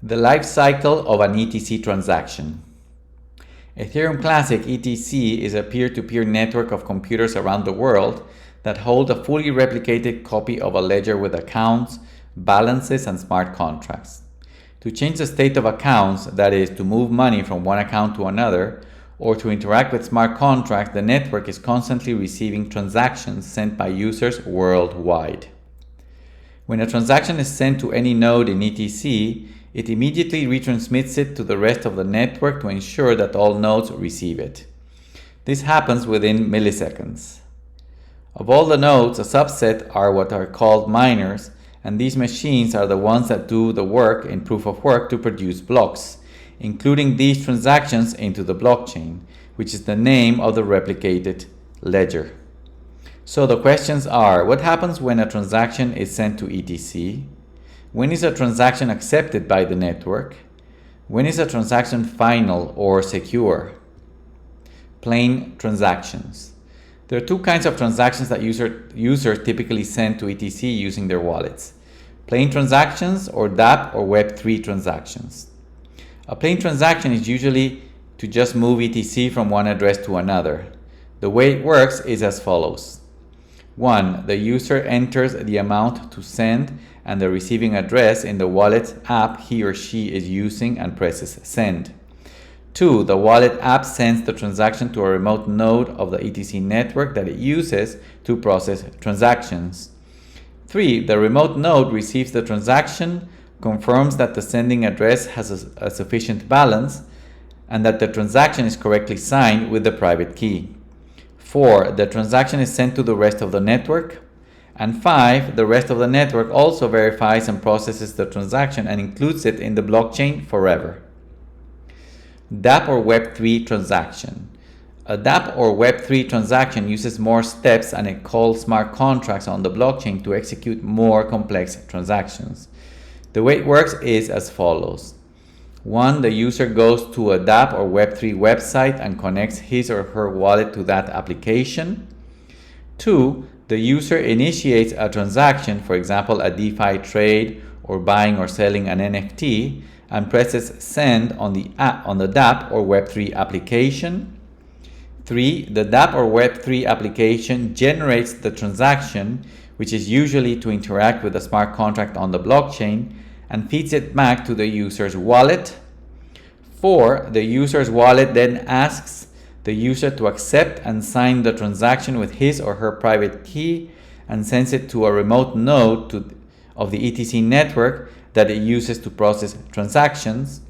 The life cycle of an ETC transaction. Ethereum Classic ETC is a peer-to-peer network of computers around the world that hold a fully replicated copy of a ledger with accounts, balances, and smart contracts. To change the state of accounts, that is, to move money from one account to another, or to interact with smart contracts, the network is constantly receiving transactions sent by users worldwide. When a transaction is sent to any node in ETC, it immediately retransmits it to the rest of the network to ensure that all nodes receive it. This happens within milliseconds. Of all the nodes, a subset are what are called miners, and these machines are the ones that do the work in proof of work to produce blocks, including these transactions into the blockchain, which is the name of the replicated ledger. So the questions are, what happens when a transaction is sent to ETC? When is a transaction accepted by the network? When is a transaction final or secure? Plain transactions. There are two kinds of transactions that users typically send to ETC using their wallets. Plain transactions or Dapp or Web3 transactions. A plain transaction is usually to just move ETC from one address to another. The way it works is as follows. 1. The user enters the amount to send and the receiving address in the wallet app he or she is using and presses send. 2. The wallet app sends the transaction to a remote node of the ETC network that it uses to process transactions. 3. The remote node receives the transaction, confirms that the sending address has a sufficient balance, and that the transaction is correctly signed with the private key. 4. The transaction is sent to the rest of the network. And 5. The rest of the network also verifies and processes the transaction and includes it in the blockchain forever. Dapp or Web3 transaction. A Dapp or Web3 transaction uses more steps and it calls smart contracts on the blockchain to execute more complex transactions. The way it works is as follows. 1. The user goes to a Dapp or Web3 website and connects his or her wallet to that application. 2. The user initiates a transaction, for example, a DeFi trade or buying or selling an NFT, and presses send on the Dapp or Web3 application. 3. The Dapp or Web3 application generates the transaction, which is usually to interact with a smart contract on the blockchain, and feeds it back to the user's wallet. 4. The user's wallet then asks the user to accept and sign the transaction with his or her private key and sends it to a remote node of the ETC network that it uses to process transactions.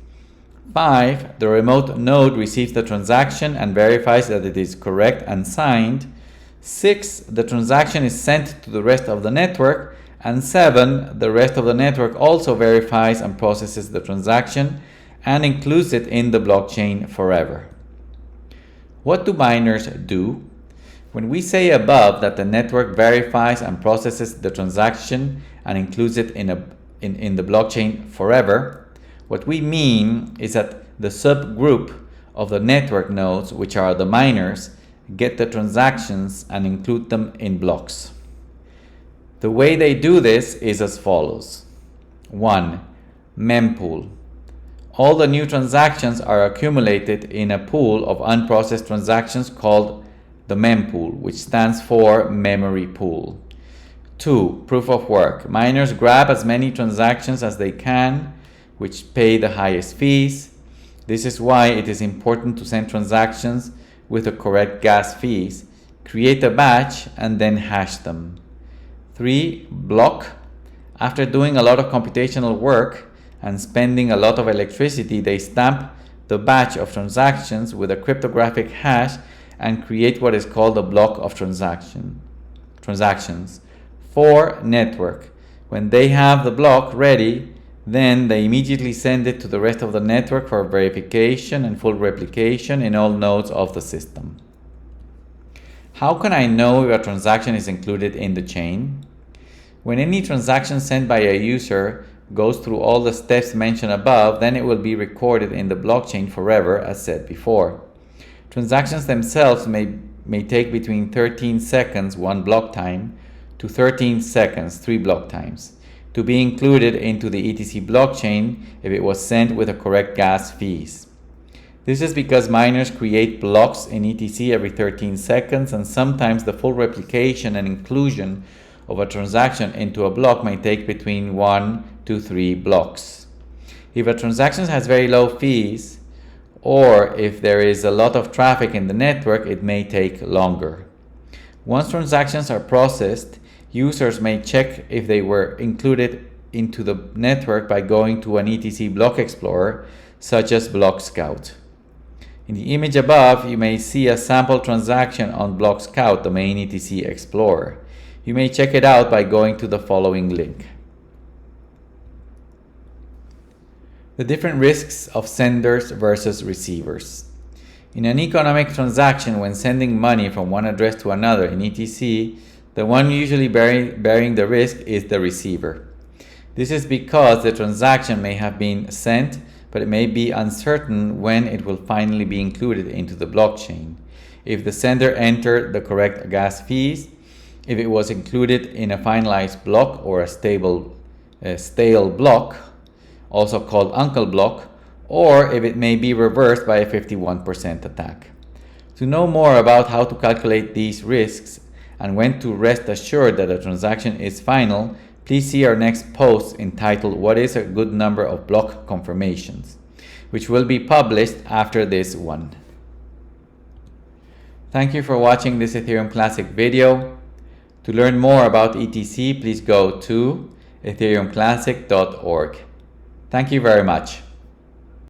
5. The remote node receives the transaction and verifies that it is correct and signed. 6. The transaction is sent to the rest of the network. And 7. The rest of the network also verifies and processes the transaction and includes it in the blockchain forever. What do miners do? When we say above that the network verifies and processes the transaction and includes it in the blockchain forever, what we mean is that the subgroup of the network nodes, which are the miners, get the transactions and include them in blocks. The way they do this is as follows. 1. Mempool. All the new transactions are accumulated in a pool of unprocessed transactions called the mempool, which stands for memory pool. 2. Proof of work. Miners grab as many transactions as they can, which pay the highest fees. This is why it is important to send transactions with the correct gas fees, create a batch, and then hash them. 3. Block. After doing a lot of computational work and spending a lot of electricity, they stamp the batch of transactions with a cryptographic hash and create what is called a block of transactions. 4. Network. When they have the block ready, then they immediately send it to the rest of the network for verification and full replication in all nodes of the system. How can I know if a transaction is included in the chain? When any transaction sent by a user goes through all the steps mentioned above, then it will be recorded in the blockchain forever, as said before. Transactions themselves may take between 13 seconds, 1 block time, to 13 seconds, 3 block times. to be included into the ETC blockchain if it was sent with the correct gas fees. This is because miners create blocks in ETC every 13 seconds, and sometimes the full replication and inclusion of a transaction into a block may take between 1 to 3 blocks. If a transaction has very low fees, or if there is a lot of traffic in the network, it may take longer. Once transactions are processed, users may check if they were included into the network by going to an ETC block explorer, such as Block Scout. In the image above, you may see a sample transaction on Block Scout, the main ETC explorer. You may check it out by going to the following link. The different risks of senders versus receivers. In an economic transaction, when sending money from one address to another in ETC, the one usually bearing the risk is the receiver. This is because the transaction may have been sent, but it may be uncertain when it will finally be included into the blockchain. If the sender entered the correct gas fees, if it was included in a finalized block or a stale block, also called uncle block, or if it may be reversed by a 51% attack. To know more about how to calculate these risks and when to rest assured that a transaction is final, please see our next post entitled "What is a good number of block confirmations?", which will be published after this one. Thank you for watching this Ethereum Classic video. To learn more about ETC, please go to ethereumclassic.org. Thank you very much.